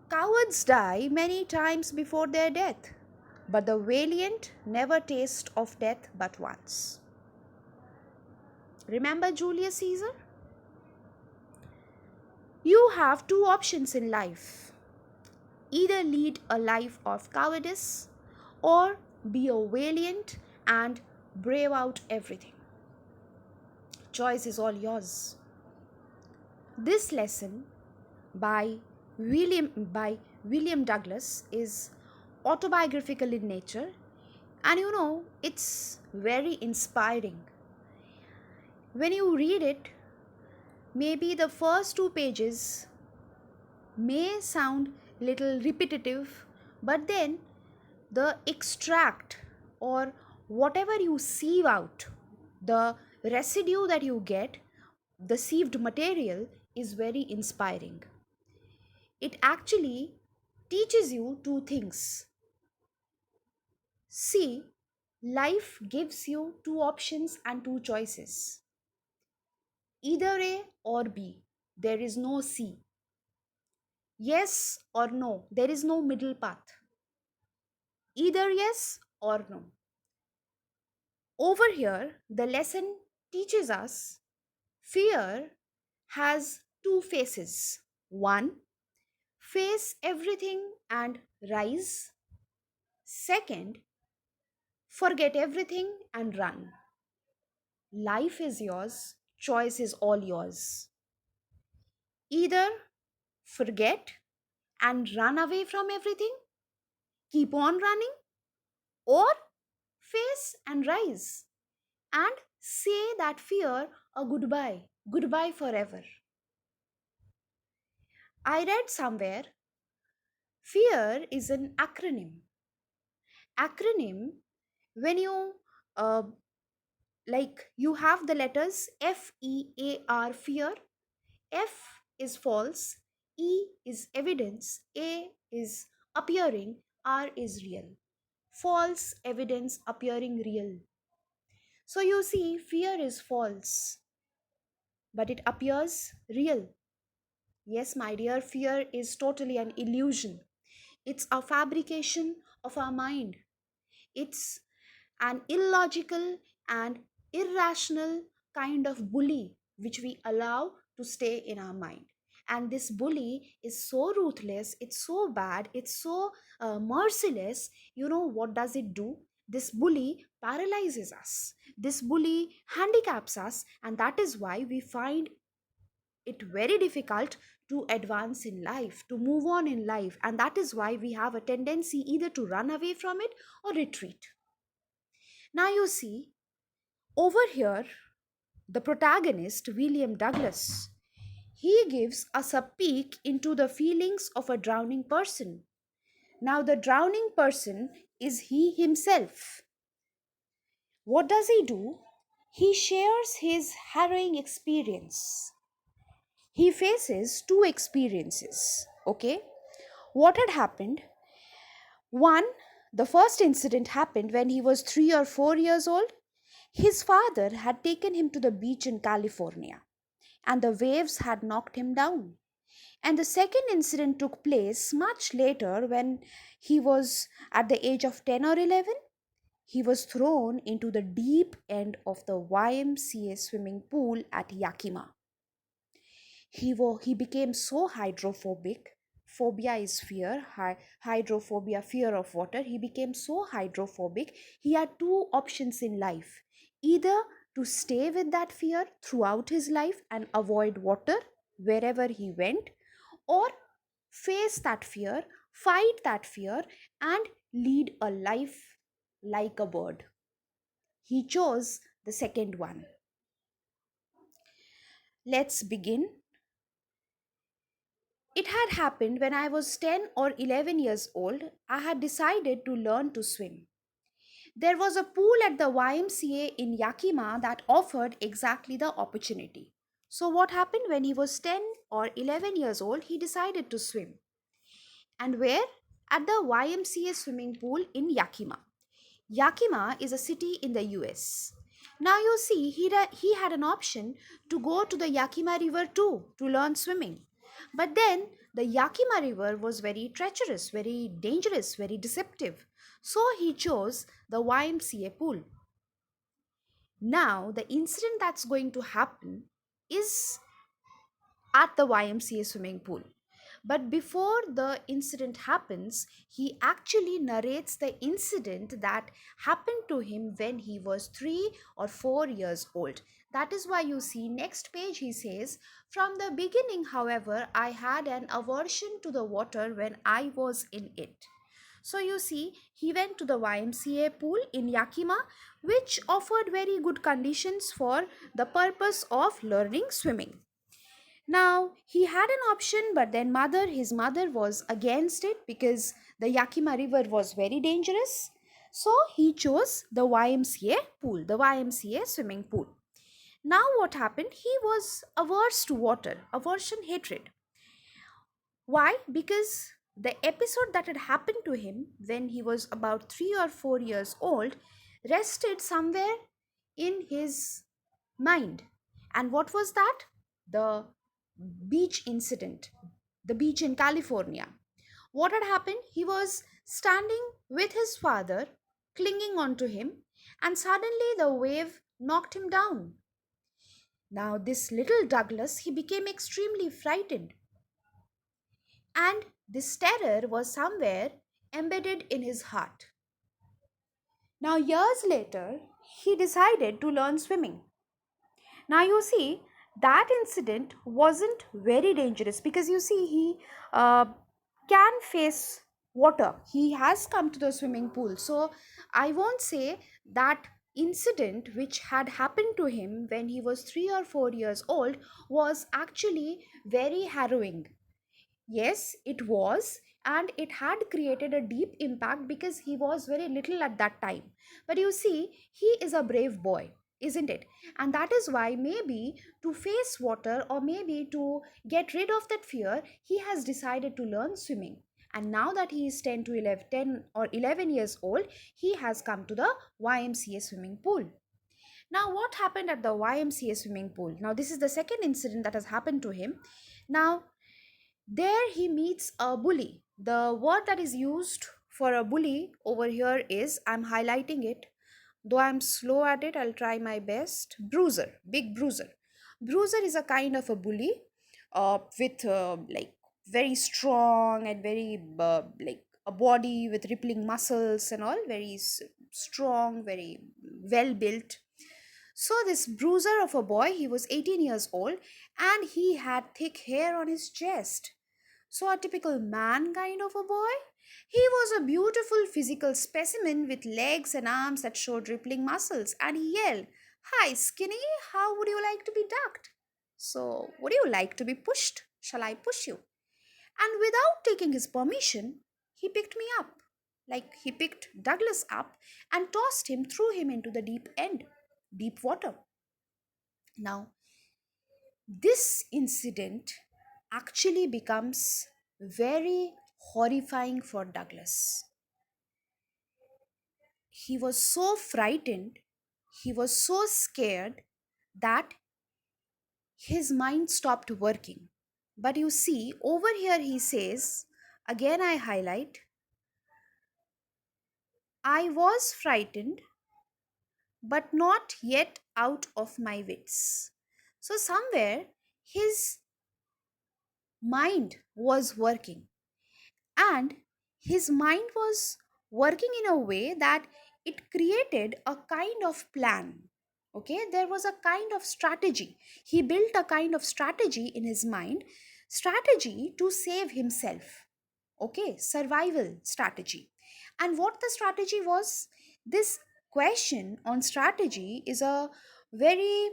Cowards die many times before their death, but the valiant never taste of death but once. Remember Julius Caesar? You have two options in life: either lead a life of cowardice or be a valiant and brave out everything. Choice is all yours. This lesson by William Douglas is autobiographical in nature, and it's very inspiring. When you read it, maybe the first two pages may sound little repetitive, but then the extract or whatever you sieve out, the residue that you get, the sieved material is very inspiring. It actually teaches you two things. See, life gives you two options and two choices, either A or B. There is no C. Yes or no. There is no middle path. Either yes or no. Over here, the lesson teaches us fear has two faces. One, face everything and rise. Second, forget everything and run. Life is yours, choice is all yours. Either forget and run away from everything, keep on running, or face and rise and say that fear a goodbye, goodbye forever. I read somewhere fear is an acronym. Acronym, when you uh, like you have the letters FEAR, fear. F is false, E is evidence, A is appearing, R is real. False evidence appearing real. So you see, fear is false, but it appears real. Yes, my dear, fear is totally an illusion. It's a fabrication of our mind. It's an illogical and irrational kind of bully which we allow to stay in our mind. And this bully is so ruthless, it's so bad, it's so merciless. You know what does it do? This bully paralyzes us, this bully handicaps us, and that is why we find it very difficult to advance in life, to move on in life, and that is why we have a tendency either to run away from it or retreat. Now you see, over here, the protagonist, William Douglas, he gives us a peek into the feelings of a drowning person. Now, the drowning person is he himself. What does he do? He shares his harrowing experience. He faces two experiences. Okay? What had happened? One, the first incident happened when he was 3 or 4 years old. His father had taken him to the beach in California, and the waves had knocked him down. And the second incident took place much later when he was at the age of 10 or 11. He was thrown into the deep end of the YMCA swimming pool at Yakima. He became so hydrophobic. Phobia is fear, hydrophobia, fear of water. He became so hydrophobic. He had two options in life: either to stay with that fear throughout his life and avoid water wherever he went, or face that fear, fight that fear, and lead a life like a bird. He chose the second one. Let's begin. It had happened when I was 10 or 11 years old. I had decided to learn to swim. There was a pool at the YMCA in Yakima that offered exactly the opportunity. So, what happened when he was 10 or 11 years old? He decided to swim. And where? At the YMCA swimming pool in Yakima. Yakima is a city in the US. Now you see, he had an option to go to the Yakima River too to learn swimming. But then the Yakima River was very treacherous, very dangerous, very deceptive. So he chose the YMCA pool. Now, the incident that's going to happen is at the YMCA swimming pool. But before the incident happens, he actually narrates the incident that happened to him when he was 3 or 4 years old. That is why you see next page he says, "From the beginning, however, I had an aversion to the water when I was in it." So you see, he went to the YMCA pool in Yakima, which offered very good conditions for the purpose of learning swimming. Now he had an option, but then his mother was against it because the Yakima River was very dangerous. So he chose the YMCA pool, the YMCA swimming pool. Now what happened? He was averse to water, aversion, hatred. Why? Because the episode that had happened to him when he was about 3 or 4 years old rested somewhere in his mind. And what was that? The beach incident, the beach in California. What had happened? He was standing with his father, clinging onto him, and suddenly the wave knocked him down. Now, this little Douglas, he became extremely frightened, and this terror was somewhere embedded in his heart. Now, years later, he decided to learn swimming. Now, you see, that incident wasn't very dangerous because you see, he can face water. He has come to the swimming pool. So, I won't say that incident which had happened to him when he was 3 or 4 years old was actually very harrowing. Yes, it was, and it had created a deep impact because he was very little at that time. But you see, he is a brave boy, isn't it? And that is why, maybe to face water or maybe to get rid of that fear, he has decided to learn swimming. And now that he is 10 to 11, 10 or 11 years old, he has come to the YMCA swimming pool. Now, what happened at the YMCA swimming pool? Now, this is the second incident that has happened to him. Now, there he meets a bully. The word that is used for a bully over here is, I'm highlighting it, though I'm slow at it, I'll try my best. Bruiser, big bruiser. Bruiser is a kind of a bully with like very strong and very like a body with rippling muscles and all, very strong, very well built. So, this bruiser of a boy, he was 18 years old and he had thick hair on his chest. So, a typical man kind of a boy. He was a beautiful physical specimen with legs and arms that showed rippling muscles, and he yelled, "Hi, skinny, how would you like to be ducked? So, would you like to be pushed? Shall I push you?" And without taking his permission, he picked me up. Like he picked Douglas up and tossed him, threw him into the deep end, deep water. Now, this incident actually becomes very horrifying for Douglas. He was so frightened, he was so scared that his mind stopped working. But you see, over here he says, again I highlight, "I was frightened, but not yet out of my wits." So, somewhere his mind was working, and his mind was working in a way that it created a kind of plan. Okay, there was a kind of strategy. He built a kind of strategy in his mind, strategy to save himself. Okay, survival strategy. And what the strategy was, this question on strategy is a very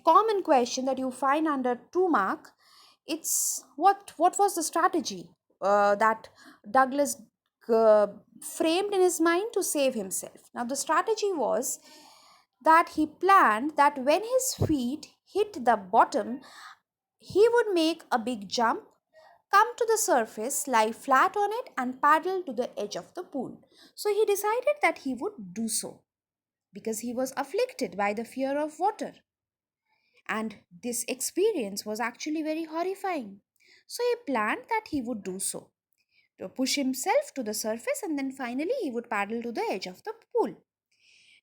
common question that you find under 2 mark. It's what was the strategy that Douglas uh, framed in his mind to save himself. Now the strategy was that he planned that when his feet hit the bottom, he would make a big jump, come to the surface, lie flat on it, and paddle to the edge of the pool. So he decided that he would do so because he was afflicted by the fear of water. And this experience was actually very horrifying. So he planned that he would do so, to push himself to the surface, and then finally he would paddle to the edge of the pool.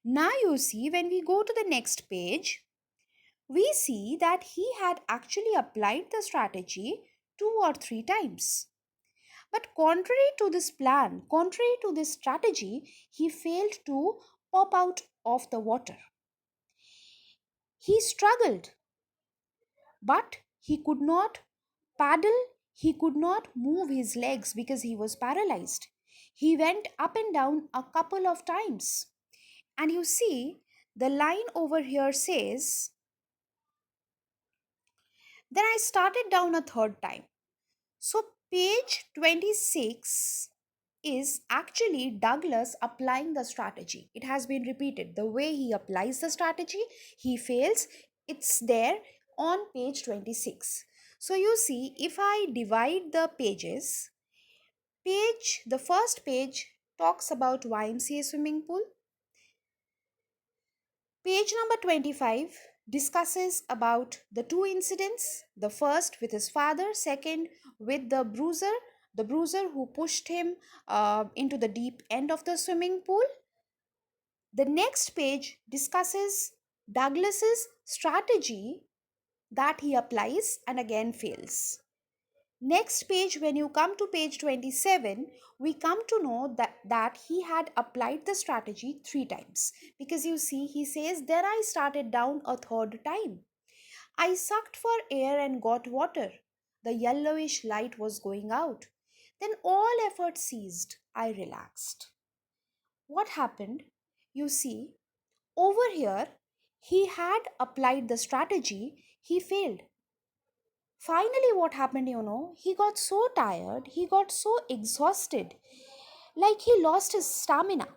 Now you see, when we go to the next page, we see that he had actually applied the strategy 2 or 3 times. But contrary to this plan, contrary to this strategy, he failed to pop out of the water. He struggled, but he could not paddle, he could not move his legs because he was paralyzed. He went up and down a couple of times. And you see, the line over here says, then I started down a third time. So, page 26 is actually Douglas applying the strategy. It has been repeated. The way he applies the strategy, he fails. It's there on page 26. So, you see, if I divide the pages, the first page talks about YMCA swimming pool. Page number 25 discusses about the two incidents, the first with his father, second with the bruiser who pushed him into the deep end of the swimming pool. The next page discusses Douglas's strategy that he applies and again fails. Next page, when you come to page 27, we come to know that he had applied the strategy 3 times. Because you see, he says, there I started down a third time. I sucked for air and got water. The yellowish light was going out. Then all effort ceased. I relaxed. What happened? You see, over here, he had applied the strategy, he failed. Finally, what happened, he got so tired, he got so exhausted, like he lost his stamina.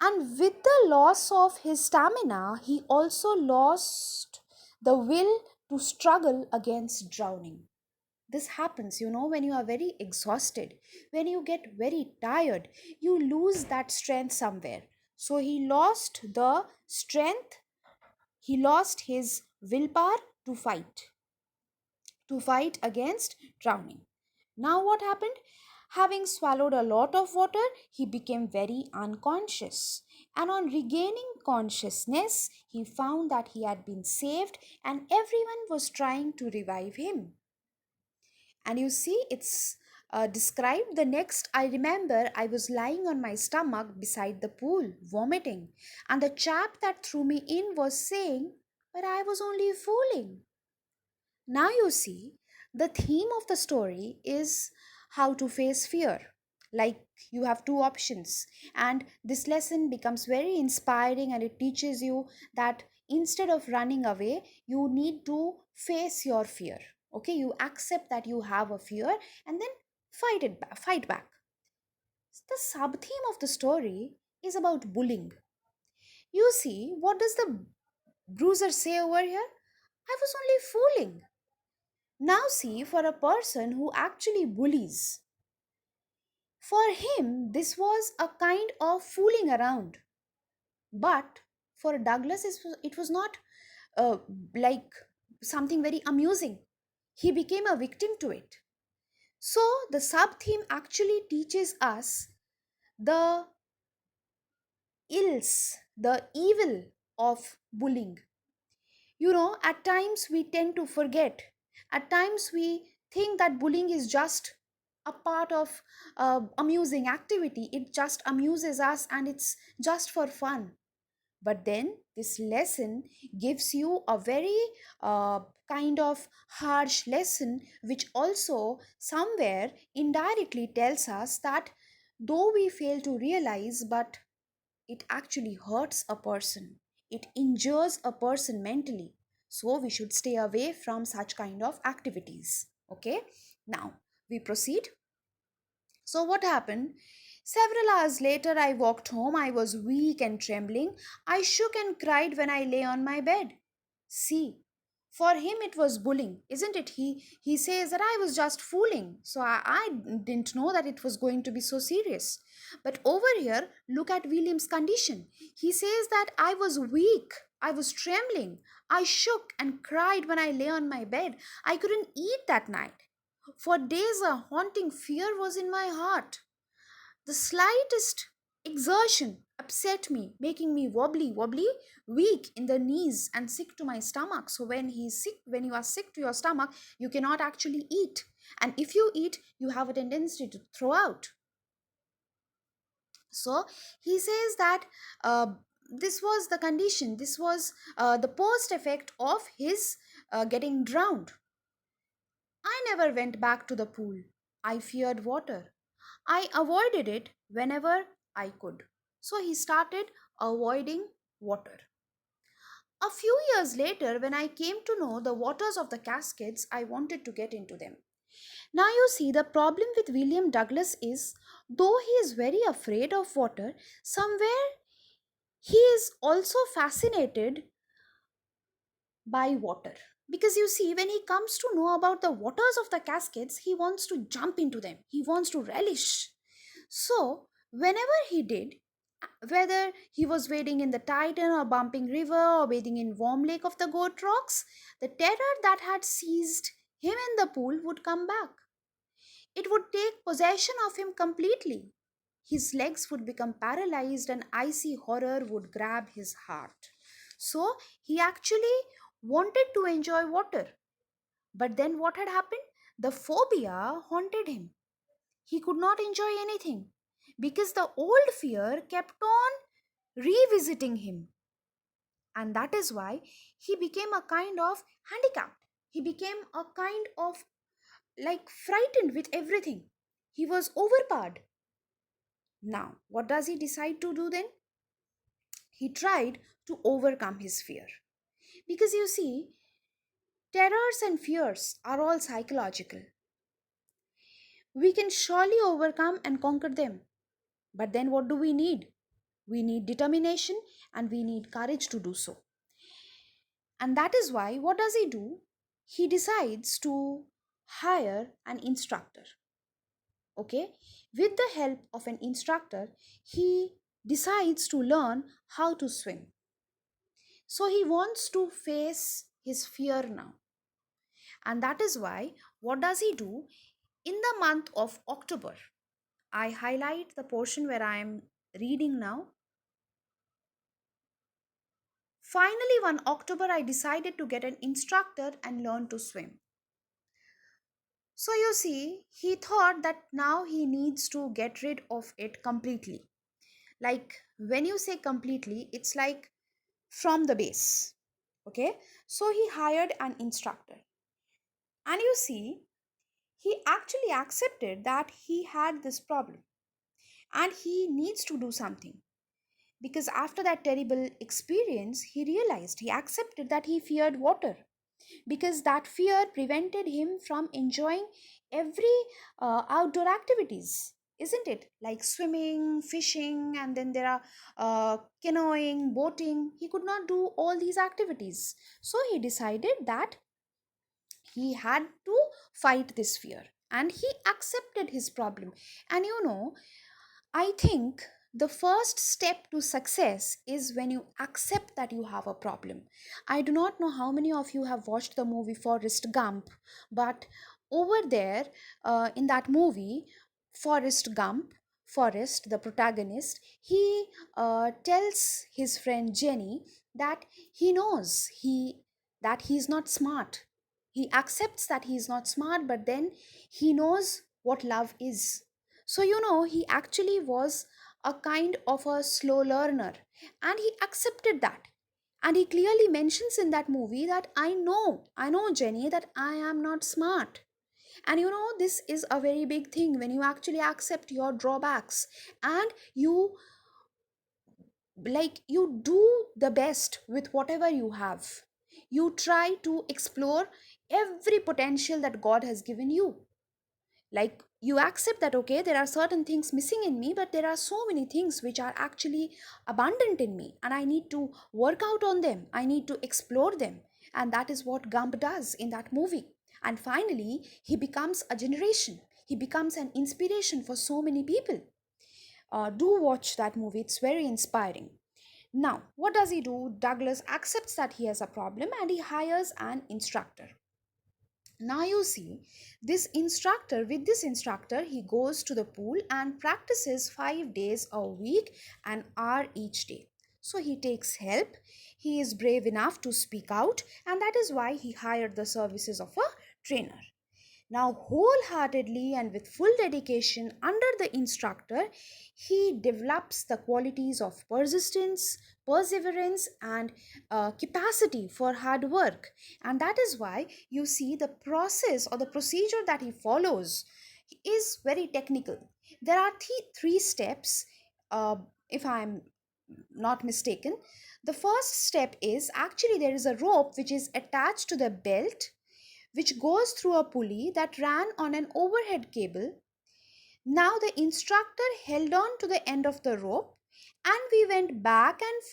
And with the loss of his stamina, he also lost the will to struggle against drowning. This happens, when you are very exhausted, when you get very tired, you lose that strength somewhere. So he lost the strength, he lost his willpower to fight against drowning. Now, what happened? Having swallowed a lot of water, he became very unconscious. And on regaining consciousness, he found that he had been saved and everyone was trying to revive him. And you see, it's described the next. I remember I was lying on my stomach beside the pool, vomiting, and the chap that threw me in was saying, but I was only fooling. Now you see, the theme of the story is how to face fear. Like you have two options, and this lesson becomes very inspiring and it teaches you that instead of running away, you need to face your fear. Okay, you accept that you have a fear and then fight back. The sub theme of the story is about bullying. You see, what does the bruiser say over here? I was only fooling. Now, see, for a person who actually bullies, for him, this was a kind of fooling around. But for Douglas, it was not uh, like something very amusing. He became a victim to it. So, the sub theme actually teaches us the ills, the evil of bullying. At times we tend to forget. At times we think that bullying is just a part of amusing activity. It just amuses us and it's just for fun. But then this lesson gives you a very kind of harsh lesson, which also somewhere indirectly tells us that though we fail to realize, but it actually hurts a person, it injures a person mentally. So we should stay away from such kind of activities. Okay, now we proceed. So what happened? Several hours later I walked home. I was weak and trembling. I shook and cried when I lay on my bed. See, for him it was bullying, isn't it? He says that I was just fooling, so I didn't know that it was going to be so serious. But over here, look at William's condition. He says that I was weak, I was trembling, I shook and cried when I lay on my bed. I couldn't eat that night. For days, a haunting fear was in my heart. The slightest exertion upset me, making me wobbly, weak in the knees, and sick to my stomach. So when you are sick to your stomach, you cannot actually eat. And if you eat, you have a tendency to throw out. So he says that this was the condition, this was the post effect of his getting drowned. I never went back to the pool. I feared water. I avoided it whenever I could. So he started avoiding water. A few years later, when I came to know the waters of the Cascades, I wanted to get into them. Now, you see, the problem with William Douglas is though he is very afraid of water, somewhere he is also fascinated by water. Because you see, when he comes to know about the waters of the Cascades, he wants to jump into them, he wants to relish. So, whenever he did, whether he was wading in the Titan or bumping river or bathing in warm lake of the goat rocks, the terror that had seized him in the pool would come back. It would take possession of him completely. His legs would become paralyzed and icy horror would grab his heart. So he actually wanted to enjoy water. But then what had happened? The phobia haunted him. He could not enjoy anything because the old fear kept on revisiting him. And that is why he became a kind of handicapped. He became a kind of like frightened with everything. He was overpowered. Now, what does he decide to do then? He tried to overcome his fear. Because you see, terrors and fears are all psychological. We can surely overcome and conquer them. But then what do we need? We need determination and we need courage to do so. And that is why, what does he do? He decides to hire an instructor. Okay? With the help of an instructor, he decides to learn how to swim. So he wants to face his fear now. And that is why, what does he do? In the month of October, I highlight the portion where I am reading now. Finally, one October, I decided to get an instructor and learn to swim. So you see, he thought that now he needs to get rid of it completely. Like when you say completely, it's like from the base. Okay, so he hired an instructor. And you see, he actually accepted that he had this problem and he needs to do something. Because after that terrible experience, he realized, he accepted that he feared water. Because that fear prevented him from enjoying every outdoor activities, isn't it? Like swimming, fishing, and then there are canoeing, boating. He could not do all these activities. So he decided that he had to fight this fear and he accepted his problem. And I think the first step to success is when you accept that you have a problem. I do not know how many of you have watched the movie Forrest Gump, but over there in that movie, Forrest Gump, Forrest, the protagonist, he tells his friend Jenny that he knows that he's not smart. He accepts that he's not smart, but then he knows what love is. So, he actually was a kind of a slow learner and he accepted that. And he clearly mentions in that movie that I know, Jenny, that I am not smart. And this is a very big thing when you actually accept your drawbacks and you do the best with whatever you have. You try to explore every potential that God has given you. Like you accept that okay, there are certain things missing in me, but there are so many things which are actually abundant in me and I need to work out on them, I need to explore them. And that is what Gump does in that movie. And finally he becomes a generation, he becomes an inspiration for so many people. Do watch that movie, it's very inspiring. Now what does he do? Douglas accepts that he has a problem and he hires an instructor. Now you see, with this instructor, he goes to the pool and practices 5 days a week, an hour each day. So he takes help. He is brave enough to speak out, and that is why he hired the services of a trainer. Now, wholeheartedly and with full dedication under the instructor, he develops the qualities of persistence, perseverance, and capacity for hard work. And that is why you see the process or the procedure that he follows is very technical. There are three steps, uh, if I'm not mistaken. The first step is actually there is a rope which is attached to the belt, which goes through a pulley that ran on an overhead cable. Now the instructor held on to the end of the rope, and we went back and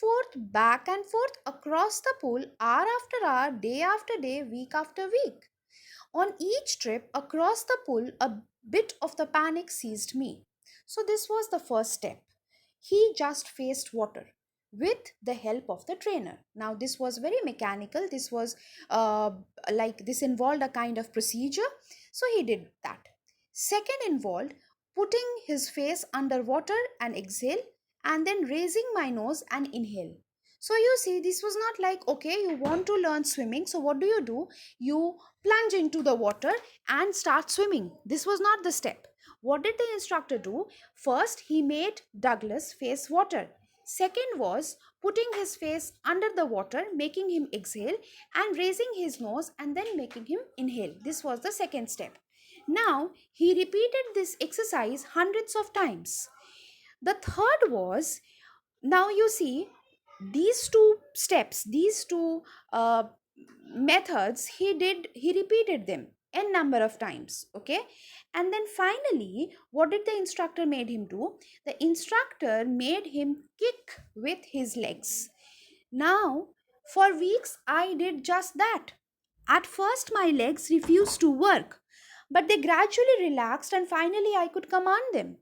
forth across the pool, hour after hour, day after day, week after week. On each trip across the pool, a bit of the panic seized me. So, this was the first step. He just faced water with the help of the trainer. Now, this was very mechanical. Uh, this involved a kind of procedure. So, he did that. Second involved putting his face underwater and exhale, and then raising my nose and inhale. So, you see, this was not like, okay, you want to learn swimming. So, what do? You plunge into the water and start swimming. This was not the step. What did the instructor do? First, he made Douglas face water. Second was putting his face under the water, making him exhale, and raising his nose and then making him inhale. This was the second step. Now, he repeated this exercise hundreds of times. The third was, now you see, these two steps, these two methods, he repeated them n number of times. Okay, and then finally, what did the instructor made him do? The instructor made him kick with his legs. Now, for weeks I did just that. At first my legs refused to work, but they gradually relaxed, and finally I could command them.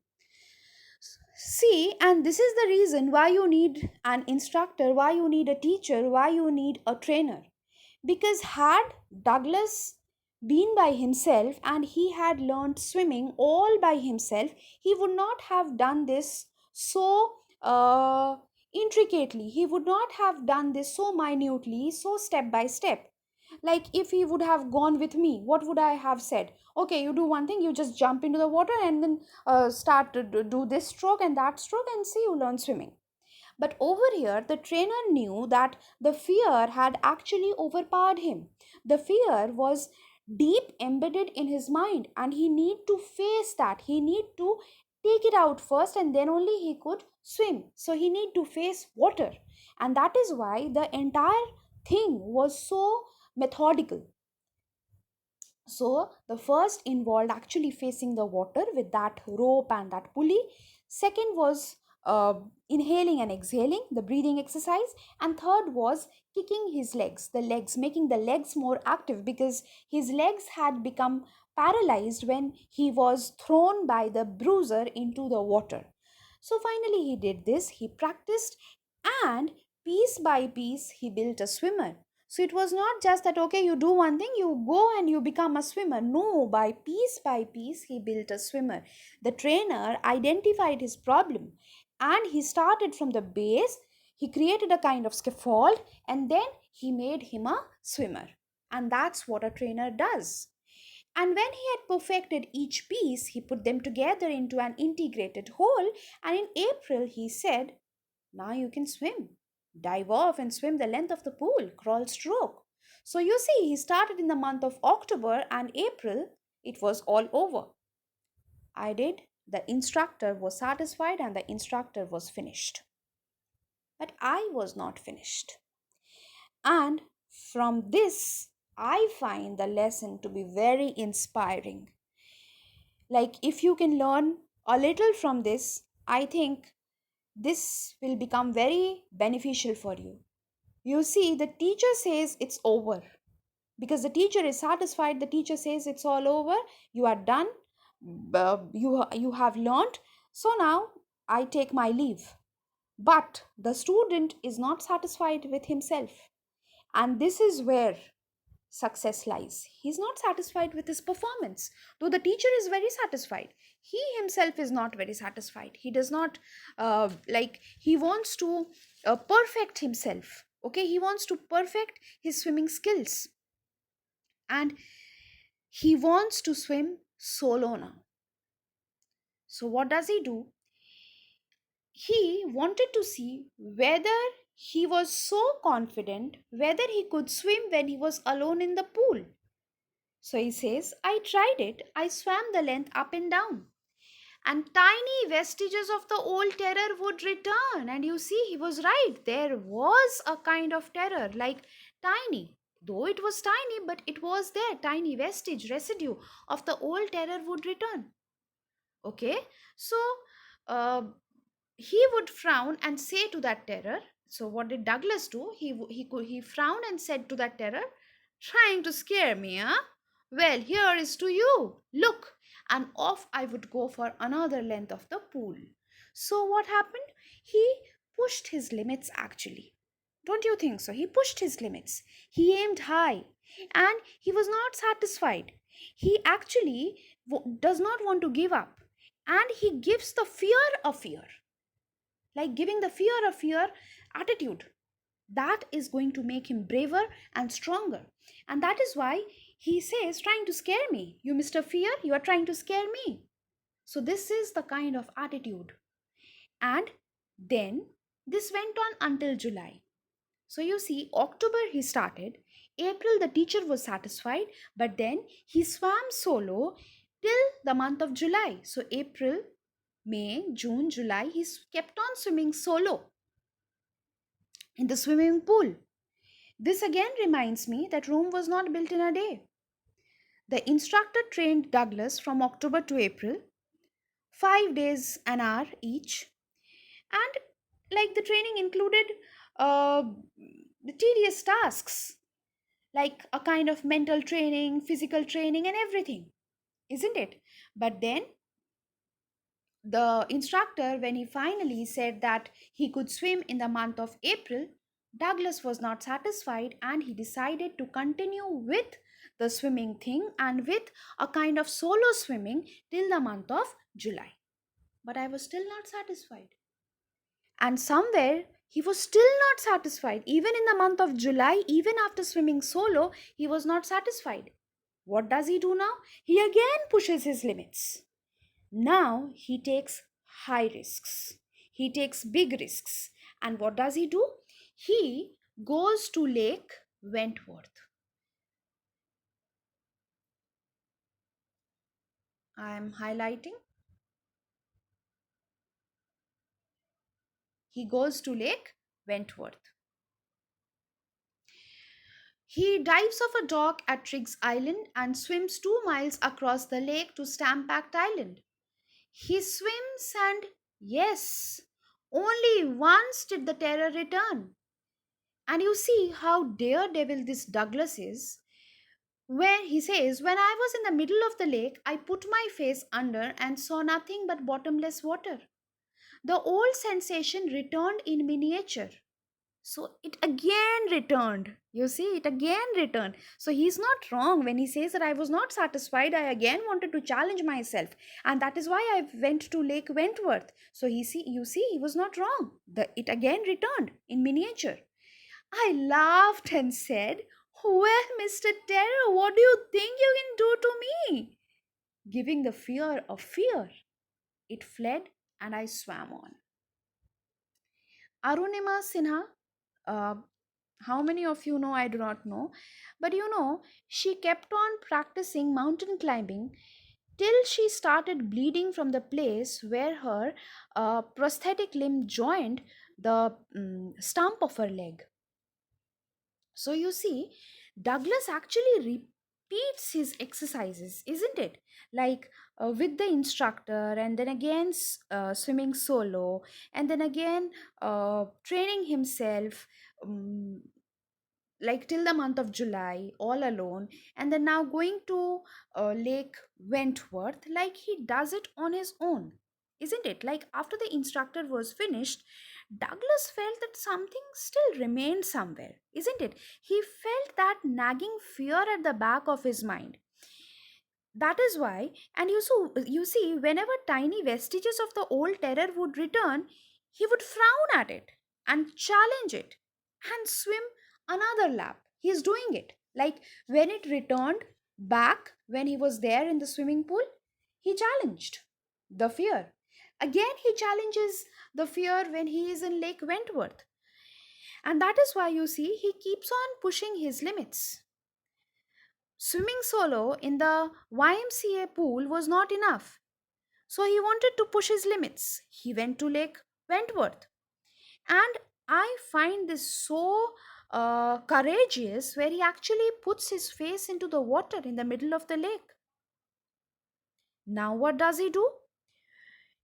See, and this is the reason why you need an instructor, why you need a teacher, why you need a trainer. Because had Douglas been by himself and he had learned swimming all by himself, he would not have done this so intricately. He would not have done this so minutely, so step by step. Like if he would have gone with me, what would I have said? Okay, you do one thing, you just jump into the water and then start to do this stroke and that stroke, and see, you learn swimming. But over here, the trainer knew that the fear had actually overpowered him. The fear was deep embedded in his mind, and he need to face that. He need to take it out first, and then only he could swim. So he need to face water, and that is why the entire thing was so methodical. So the first involved actually facing the water with that rope and that pulley. Second was inhaling and exhaling, the breathing exercise. And third was kicking his legs, the legs, making the legs more active, because his legs had become paralyzed when he was thrown by the bruiser into the water. So finally he did this, he practiced, and piece by piece he built a swimmer. So it was not just that, okay, you do one thing, you go and you become a swimmer. No, by piece, he built a swimmer. The trainer identified his problem, and he started from the base. He created a kind of scaffold, and then he made him a swimmer. And that's what a trainer does. And when he had perfected each piece, he put them together into an integrated whole. And in April, he said, now you can swim. Dive off and swim the length of the pool, crawl stroke. So you see, he started in the month of October, and April, it was all over. I did. The instructor was satisfied and the instructor was finished. But I was not finished. And from this, I find the lesson to be very inspiring. Like, if you can learn a little from this, I think this will become very beneficial for you. You see, the teacher says it's over, because the teacher is satisfied. The teacher says it's all over, you are done, you have learned, so now I take my leave. But the student is not satisfied with himself, and this is where success lies. He's not satisfied with his performance, though the teacher is very satisfied. He himself is not very satisfied. He does not he wants to perfect himself. Okay, he wants to perfect his swimming skills, and he wants to swim solo now. So, what does he do? He wanted to see whether he was so confident, whether he could swim when he was alone in the pool. So he says, I tried it. I swam the length up and down. And tiny vestiges of the old terror would return. And you see, he was right. There was a kind of terror, like tiny. Though it was tiny, but it was there. Tiny vestige, residue of the old terror would return. Okay? So, uh, he would frown and say to that terror. So what did Douglas do? He frowned and said to that terror, trying to scare me, huh? Well, here is to you. Look, and off I would go for another length of the pool. So what happened? He pushed his limits actually. Don't you think so? He pushed his limits. He aimed high, and he was not satisfied. He actually does not want to give up, and he gives the fear a fear, like giving the fear a fear attitude. That is going to make him braver and stronger. And that is why he says, trying to scare me. You, Mr. Fear, you are trying to scare me. So, this is the kind of attitude. And then this went on until July. So, you see, October he started, April the teacher was satisfied, but then he swam solo till the month of July. So, April, May, June, July, he kept on swimming solo in the swimming pool. This again reminds me that Rome was not built in a day. The instructor trained Douglas from October to April, 5 days an hour each, and like the training included uh, the tedious tasks like a kind of mental training, physical training, and everything, isn't it? But then the instructor, when he finally said that he could swim in the month of April, Douglas was not satisfied and he decided to continue with the swimming thing and with a kind of solo swimming till the month of July. But I was still not satisfied. And somewhere he was still not satisfied. Even in the month of July, even after swimming solo, he was not satisfied. What does he do now? He again pushes his limits. Now he takes high risks. He takes big risks. And what does he do? He goes to Lake Wentworth. I am highlighting. He goes to Lake Wentworth. He dives off a dock at Triggs Island and swims 2 miles across the lake to Stampact Island. He swims and, yes, only once did the terror return. And you see how daredevil this Douglas is. Where he says, when I was in the middle of the lake, I put my face under and saw nothing but bottomless water. The old sensation returned in miniature. So it again returned. You see, it again returned. So he's not wrong when he says that I was not satisfied. I again wanted to challenge myself. And that is why I went to Lake Wentworth. So you see, he was not wrong. It again returned in miniature. I laughed and said, well, Mr. Terror, what do you think you can do to me? Giving the fear of fear, it fled and I swam on. Arunima Sinha, uh, how many of you know? I do not know. But she kept on practicing mountain climbing till she started bleeding from the place where her prosthetic limb joined the stump of her leg. So you see, Douglas actually repeats his exercises, isn't it? Like with the instructor, and then again swimming solo, and then again training himself. Like till the month of July, all alone, and then now going to Lake Wentworth, like he does it on his own, isn't it? Like after the instructor was finished, Douglas felt that something still remained somewhere, isn't it? He felt that nagging fear at the back of his mind. That is why, and you see, whenever tiny vestiges of the old terror would return, he would frown at it and challenge it and swim another lap. He is doing it. Like when it returned back when he was there in the swimming pool, he challenged the fear. Again, he challenges the fear when he is in Lake Wentworth. And that is why you see he keeps on pushing his limits. Swimming solo in the YMCA pool was not enough. So he wanted to push his limits. He went to Lake Wentworth. And I find this so courageous where he actually puts his face into the water in the middle of the lake. Now, what does he do?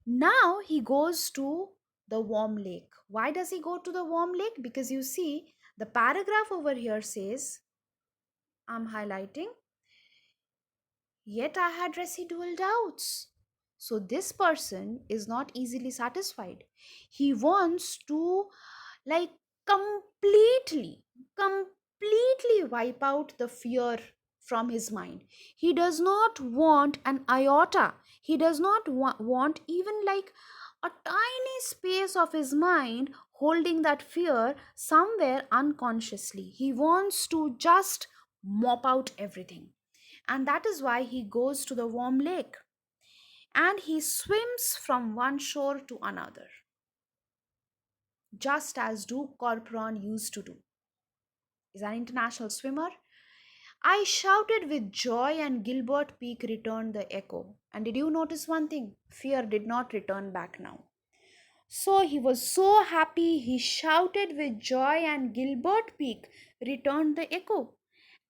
Now he goes to the warm lake. Why does he go to the warm lake? Because you see, the paragraph over here says, I'm highlighting, yet I had residual doubts. So this person is not easily satisfied. He wants to like completely, completely wipe out the fear from his mind. He does not want an iota. He does not want even like a tiny space of his mind holding that fear somewhere unconsciously. He wants to just mop out everything. And that is why he goes to the warm lake and he swims from one shore to another, just as Duke Corporon used to do. Is an international swimmer. I shouted with joy, and Gilbert Peak returned the echo. And did you notice one thing? Fear did not return back now. So he was so happy, he shouted with joy, and Gilbert Peak returned the echo.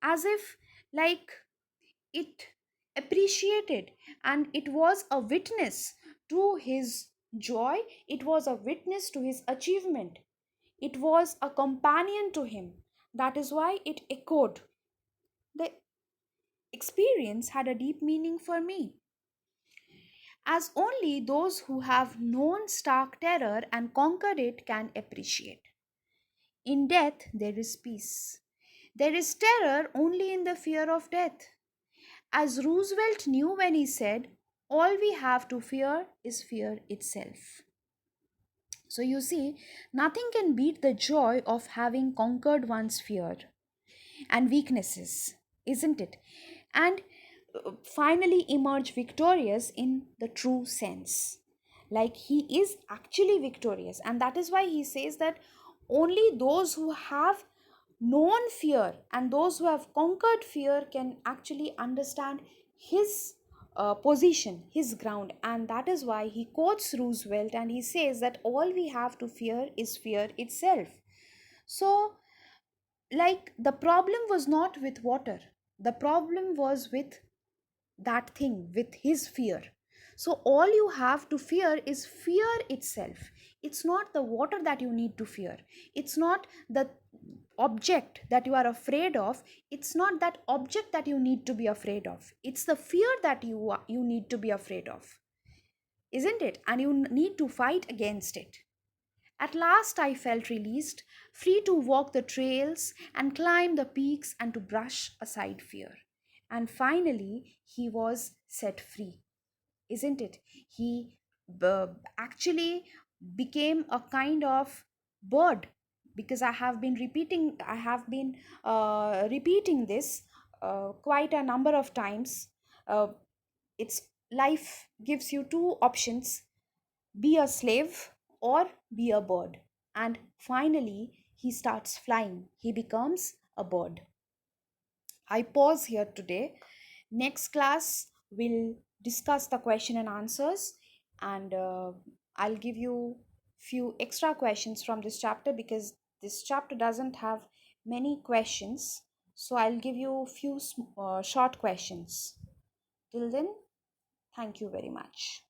As if, like, it appreciated and it was a witness to his joy, it was a witness to his achievement, it was a companion to him. That is why it echoed. The experience had a deep meaning for me, as only those who have known stark terror and conquered it can appreciate. In death, there is peace. There is terror only in the fear of death. As Roosevelt knew when he said, all we have to fear is fear itself. So you see, nothing can beat the joy of having conquered one's fear and weaknesses, isn't it? And finally emerge victorious in the true sense. Like he is actually victorious, and that is why he says that only those who have known fear and those who have conquered fear can actually understand his position, his ground. And that is why he quotes Roosevelt and he says that all we have to fear is fear itself. So, like, the problem was not with water, the problem was with that thing, with his fear. So all you have to fear is fear itself. It's not the water that you need to fear, it's not the object that you are afraid of, it's not that object that you need to be afraid of, it's the fear that you need to be afraid of, isn't it? And you need to fight against it. At last I felt released, free to walk the trails and climb the peaks and to brush aside fear. And finally, he was set free, isn't it? He actually became a kind of bird, because I have been repeating this quite a number of times. It's life gives you two options: be a slave or be a bird. And finally, he starts flying. He becomes a bird. I pause here today. Next class, we'll discuss the question and answers, and I'll give you few extra questions from this chapter because this chapter doesn't have many questions. So I'll give you few short questions. Till then, thank you very much.